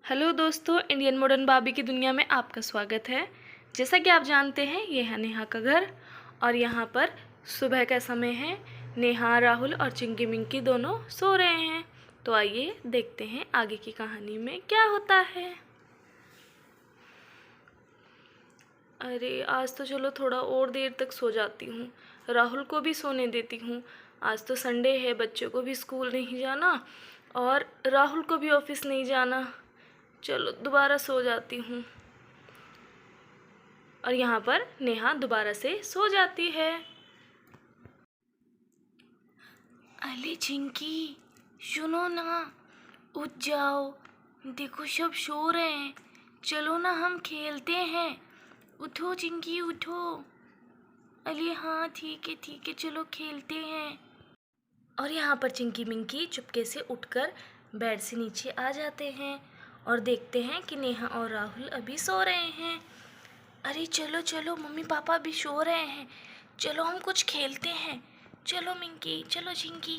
Hello दोस्तों, Indian modern बाबी की दुनिया में आपका स्वागत है। जैसा कि आप जानते हैं, ये है नेहा का घर और यहाँ पर सुबह का समय है। नेहा, राहुल और चिंकी मिंकी दोनों सो रहे हैं। तो आइए देखते हैं आगे की कहानी में क्या होता है। अरे आज तो चलो थोड़ा और देर तक सो जाती हूँ, राहुल को भी सोने देती हूँ। आज तो संडे है, बच्चों को भी स्कूल नहीं जाना और राहुल को भी ऑफिस नहीं जाना। चलो दोबारा सो जाती हूँ। और यहाँ पर नेहा दोबारा से सो जाती है। अरे चिंकी, सुनो ना, उठ जाओ। देखो सब सो रहे हैं, चलो ना हम खेलते हैं। उठो चिंकी उठो। अरे हाँ ठीक है चलो खेलते हैं। और यहाँ पर चिंकी मिंकी चुपके से उठकर बेड से नीचे आ जाते हैं और देखते हैं कि नेहा और राहुल अभी सो रहे हैं। अरे चलो चलो, मम्मी पापा भी सो रहे हैं, चलो हम कुछ खेलते हैं। चलो मिंकी, चलो चिंकी।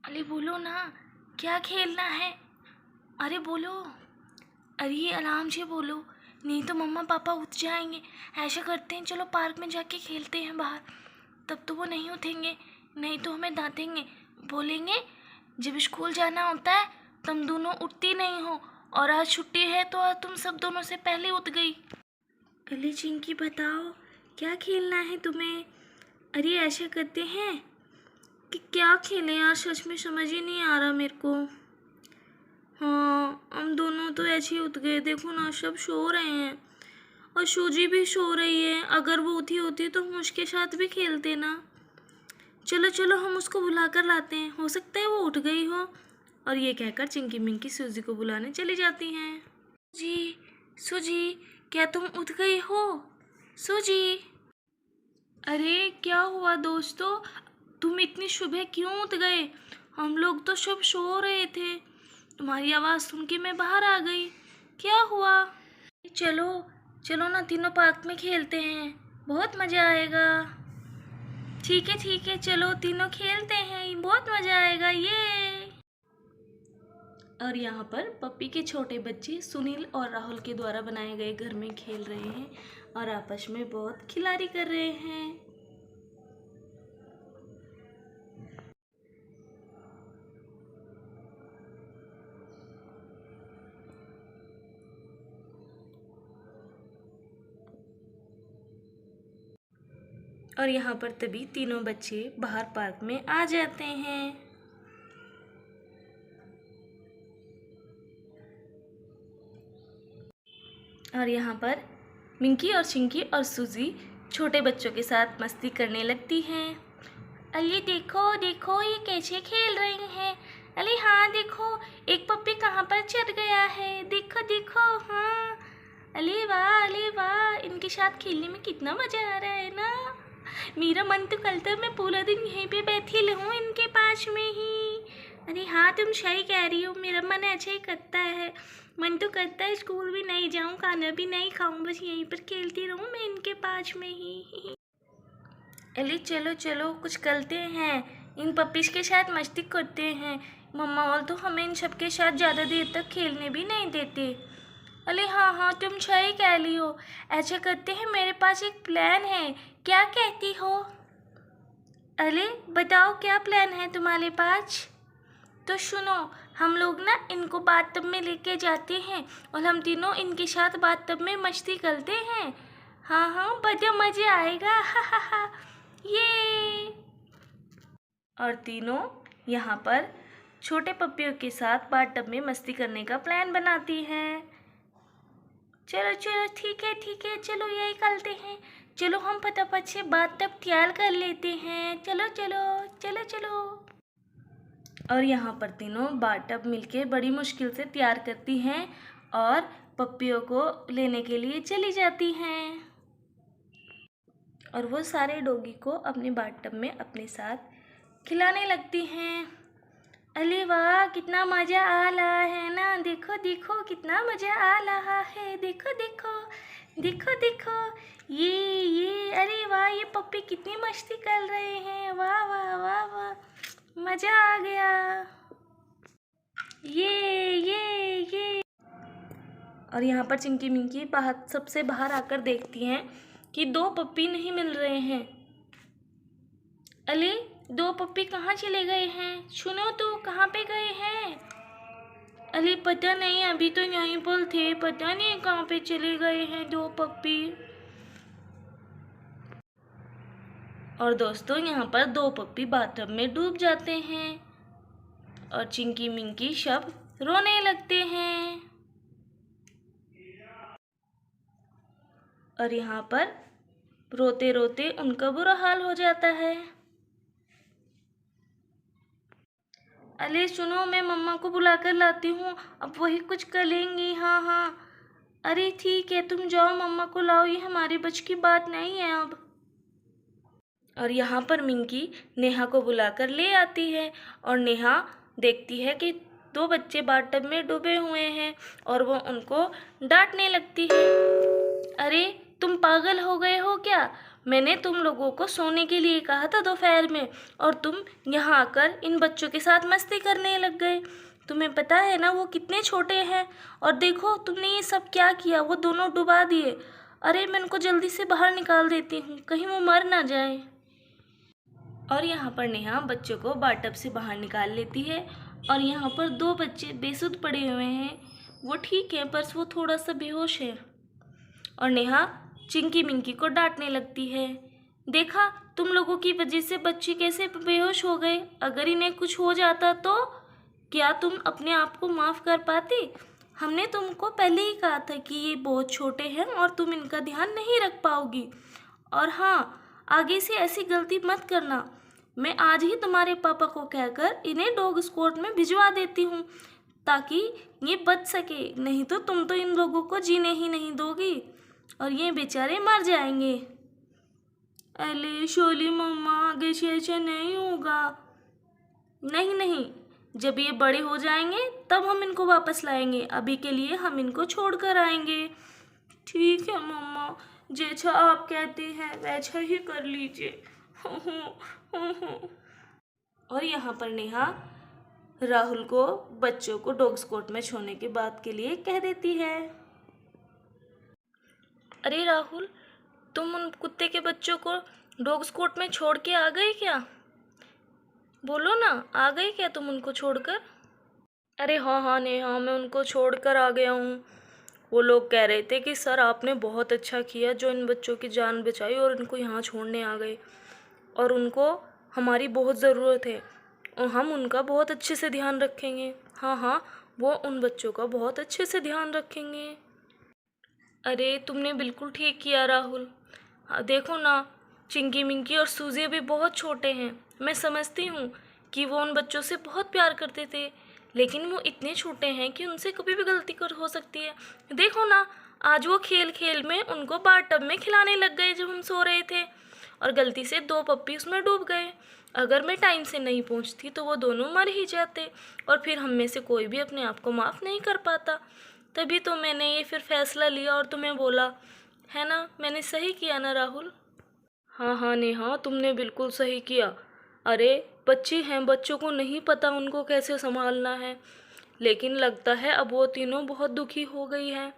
अरे बोलो ना, क्या खेलना है? अरे बोलो। अरे आराम से बोलो, नहीं तो मम्मा पापा उठ जाएंगे। ऐसा करते हैं, चलो पार्क में जाके खेलते हैं बाहर, तब तो वो नहीं उठेंगे, नहीं तो हमें डांटेंगे, बोलेंगे जब स्कूल जाना होता है तुम दोनों उठती नहीं हो और आज छुट्टी है तो आज तुम सब दोनों से पहले उठ गई। अरे चिंकी बताओ, क्या खेलना है तुम्हें? अरे ऐसे करते हैं कि क्या खेलें यार, सच में समझ ही नहीं आ रहा मेरे को। हाँ हम दोनों तो ऐसे ही उठ गए, देखो ना सब सो रहे हैं और सूजी भी सो रही है। अगर वो उठी होती तो हम उसके साथ भी खेलते ना। चलो चलो हम उसको बुला कर लाते हैं, हो सकता है वो उठ गई हो। और ये कहकर चिंकी मिंकी सूजी को बुलाने चली जाती हैं। जी सूजी, क्या तुम उठ गई हो? सूजी। अरे क्या हुआ दोस्तों, तुम इतनी सुबह क्यों उठ गए? हम लोग तो सब सो रहे थे, तुम्हारी आवाज़ सुन के मैं बाहर आ गई। क्या हुआ? चलो चलो ना, तीनों पार्क में खेलते हैं, बहुत मज़ा आएगा। ठीक है चलो तीनों खेलते हैं, बहुत मज़ा आएगा ये। और यहाँ पर पप्पी के छोटे बच्चे सुनील और राहुल के द्वारा बनाए गए घर में खेल रहे हैं और आपस में बहुत खिलाड़ी कर रहे हैं। और यहाँ पर तभी तीनों बच्चे बाहर पार्क में आ जाते हैं। और यहाँ पर मिंकी और चिंकी और सूजी छोटे बच्चों के साथ मस्ती करने लगती हैं। अरे देखो देखो ये कैसे खेल रही हैं। अरे हाँ देखो, एक पप्पी कहाँ पर चढ़ गया है, देखो देखो। हाँ अरे वाह, इनके साथ खेलने में कितना मज़ा आ रहा है ना। मेरा मन तो करता है मैं पूरा दिन यहीं पे बैठी रहूँ इनके पास में ही। अरे हाँ तुम सही कह रही हो, मेरा मन ऐसा ही करता है। मन तो करता है स्कूल भी नहीं जाऊँ, खाना भी नहीं खाऊँ, बस यहीं पर खेलती रहूँ मैं इनके पास में ही। अरे चलो चलो कुछ करते हैं, इन पपीज के साथ मस्ती करते हैं। मम्मा और तो हमें इन सब के साथ ज़्यादा देर तक खेलने भी नहीं देते। अरे हाँ तुम सही कह रही हो, ऐसा करते हैं, मेरे पास एक प्लान है, क्या कहती हो? अरे बताओ क्या प्लान है तुम्हारे पास? तो सुनो, हम लोग ना इनको बाथटब में लेके जाते हैं और हम तीनों इनके साथ बाथटब में मस्ती करते हैं। हाँ बड़ा मज़ा आएगा। हा ये। और तीनों यहाँ पर छोटे पप्पियों के साथ बाथटब में मस्ती करने का प्लान बनाती हैं। चलो चलो ठीक है चलो यही करते हैं। चलो हम फटाफट से बाथटब तैयार कर लेते हैं, चलो चलो चलो चलो। और यहाँ पर तीनों बाथटब मिलके बड़ी मुश्किल से तैयार करती हैं और पप्पियों को लेने के लिए चली जाती हैं। और वो सारे डॉगी को अपने बाथटब में अपने साथ खिलाने लगती हैं। अरे वाह कितना मज़ा आ रहा है ना, देखो देखो कितना मज़ा आ रहा है, देखो देखो देखो देखो। ये अरे वाह, ये पप्पी कितनी मस्ती कर रहे हैं, वाह वाह वाह वाह, मज़ा आ गया। ये और यहाँ पर चिंकी मिंकी सबसे बाहर आकर देखती हैं कि 2 पप्पी नहीं मिल रहे हैं। अरे 2 पप्पी कहाँ चले गए हैं? सुनो तो, कहाँ पे गए हैं? अरे पता नहीं, अभी तो यहीं पर थे, पता नहीं कहाँ पे चले गए हैं 2 पप्पी। और दोस्तों यहाँ पर 2 पप्पी बाथटब में डूब जाते हैं और चिंकी मिंकी सब रोने लगते हैं। और यहाँ पर रोते रोते उनका बुरा हाल हो जाता है। अरे सुनो, मैं मम्मा को बुलाकर लाती हूँ, अब वही कुछ कर लेंगी। हाँ हाँ, अरे ठीक है, तुम जाओ मम्मा को लाओ, ये हमारे बस की बात नहीं है अब। और यहाँ पर मिंकी नेहा को बुलाकर ले आती है और नेहा देखती है कि 2 बच्चे बाथटब में डूबे हुए हैं और वो उनको डांटने लगती है। अरे तुम पागल हो गए हो क्या? मैंने तुम लोगों को सोने के लिए कहा था दोपहर में और तुम यहाँ आकर इन बच्चों के साथ मस्ती करने लग गए। तुम्हें पता है ना वो कितने छोटे हैं, और देखो तुमने ये सब क्या किया, वो दोनों डुबा दिए। अरे मैं उनको जल्दी से बाहर निकाल देती हूँ, कहीं वो मर ना जाए। और यहाँ पर नेहा बच्चों को बाथटब से बाहर निकाल लेती है और यहाँ पर 2 बच्चे बेसुध पड़े हुए हैं। वो ठीक है, पर वो थोड़ा सा बेहोश है। और नेहा चिंकी मिंकी को डांटने लगती है। देखा, तुम लोगों की वजह से बच्चे कैसे बेहोश हो गए, अगर इन्हें कुछ हो जाता तो क्या तुम अपने आप को माफ़ कर पाते? हमने तुमको पहले ही कहा था कि ये बहुत छोटे हैं और तुम इनका ध्यान नहीं रख पाओगी। और हाँ, आगे से ऐसी गलती मत करना। मैं आज ही तुम्हारे पापा को कहकर इन्हें डॉग स्क्वाड में भिजवा देती हूँ ताकि ये बच सके, नहीं तो तुम तो इन लोगों को जीने ही नहीं दोगी और ये बेचारे मर जाएंगे। अरे शोली मम्मा, आगे से ऐसा नहीं होगा। नहीं नहीं, जब ये बड़े हो जाएंगे तब हम इनको वापस लाएंगे, अभी के लिए हम इनको छोड़ कर आएंगे। ठीक है मम्मा, जैसा आप कहते हैं वैसा ही कर लीजिए। और यहाँ पर नेहा राहुल को बच्चों को डॉग स्क्वाड में छोड़ने की बात के लिए कह देती है। अरे राहुल, तुम उन कुत्ते के बच्चों को डॉग स्क्वाड में छोड़ के आ गए क्या? बोलो ना, आ गए क्या तुम उनको छोड़कर? अरे हाँ हाँ नेहा, मैं उनको छोड़कर आ गया हूँ। वो लोग कह रहे थे कि सर आपने बहुत अच्छा किया जो इन बच्चों की जान बचाई और इनको यहाँ छोड़ने आ गए, और उनको हमारी बहुत ज़रूरत है और हम उनका बहुत अच्छे से ध्यान रखेंगे। हाँ हाँ, वो उन बच्चों का बहुत अच्छे से ध्यान रखेंगे। अरे तुमने बिल्कुल ठीक किया राहुल। हाँ, देखो ना, चिंकी मिंकी और सूजी अभी बहुत छोटे हैं। मैं समझती हूँ कि वो उन बच्चों से बहुत प्यार करते थे, लेकिन वो इतने छोटे हैं कि उनसे कभी भी गलती कर हो सकती है। देखो ना, आज वो खेल खेल में उनको बाथटब में खिलाने लग गए जब हम सो रहे थे, और गलती से 2 पप्पी उसमें डूब गए। अगर मैं टाइम से नहीं पहुँचती तो वो दोनों मर ही जाते और फिर हम में से कोई भी अपने आप को माफ़ नहीं कर पाता। तभी तो मैंने ये फिर फैसला लिया और तुम्हें बोला, है ना? मैंने सही किया ना राहुल? हाँ हाँ नेहा, तुमने बिल्कुल सही किया। अरे बच्चे हैं, बच्चों को नहीं पता उनको कैसे संभालना है, लेकिन लगता है अब वो तीनों बहुत दुखी हो गई हैं।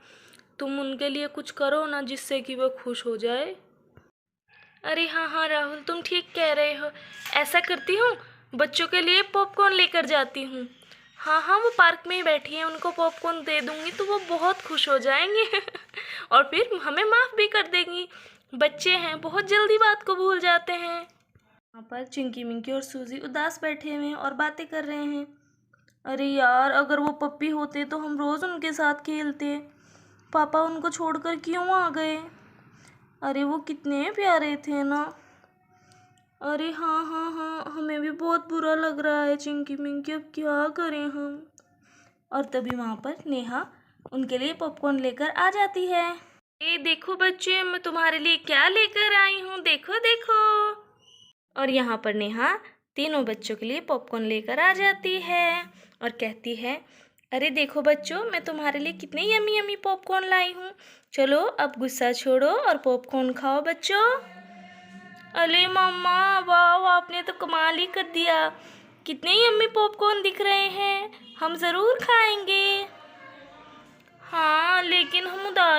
तुम उनके लिए कुछ करो ना, जिससे कि वो खुश हो जाए। अरे हाँ हाँ राहुल, तुम ठीक कह रहे हो। ऐसा करती हूँ, बच्चों के लिए पॉपकॉर्न लेकर जाती हूँ। हाँ हाँ, वो पार्क में ही बैठी हैं, उनको पॉपकॉर्न दे दूँगी तो वो बहुत खुश हो जाएंगे और फिर हमें माफ़ भी कर देंगी। बच्चे हैं, बहुत जल्दी बात को भूल जाते हैं। यहाँ पर चिंकी मिंकी और सूजी उदास बैठे हुए हैं और बातें कर रहे हैं। अरे यार, अगर वो पप्पी होते तो हम रोज़ उनके साथ खेलते। पापा उनको छोड़कर क्यों आ गए? अरे वो कितने प्यारे थे ना। अरे हाँ हाँ हाँ, हमें भी बहुत बुरा लग रहा है चिंकी मिंकी, अब क्या करें हम? और तभी वहाँ पर नेहा उनके लिए पॉपकॉर्न लेकर आ जाती है। ए देखो बच्चे, मैं तुम्हारे लिए क्या लेकर आई हूँ, देखो देखो। और यहाँ पर नेहा तीनों बच्चों के लिए पॉपकॉर्न लेकर आ जाती है और कहती है, अरे देखो बच्चों, मैं तुम्हारे लिए कितने यमी यमी पॉपकॉर्न लाई हूँ। चलो अब गुस्सा छोड़ो और पॉपकॉर्न खाओ बच्चों। अरे मम्मा, वाह, आपने तो कमाल ही कर दिया। कितने यम्मी पॉपकॉर्न दिख रहे हैं, हम ज़रूर खाएंगे। हाँ, लेकिन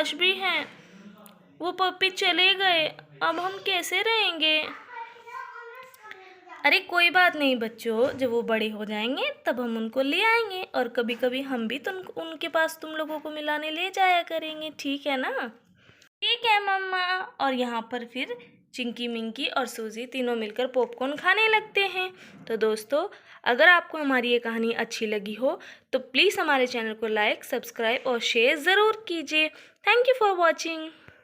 लाश भी हैं। वो पप्पी चले गए, अब हम कैसे रहेंगे? अरे कोई बात नहीं बच्चों, जब वो बड़े हो जाएंगे तब हम उनको ले आएंगे और कभी कभी हम भी तुम उनके पास तुम लोगों को मिलाने ले जाया करेंगे, ठीक है ना? ठीक है मम्मा। और यहाँ पर फिर चिंकी मिंकी और सूजी तीनों मिलकर पॉपकॉर्न खाने लगते हैं। तो दोस्तों, अगर आपको हमारी ये कहानी अच्छी लगी हो तो प्लीज़ हमारे चैनल को लाइक, सब्सक्राइब और शेयर ज़रूर कीजिए। Thank you for watching.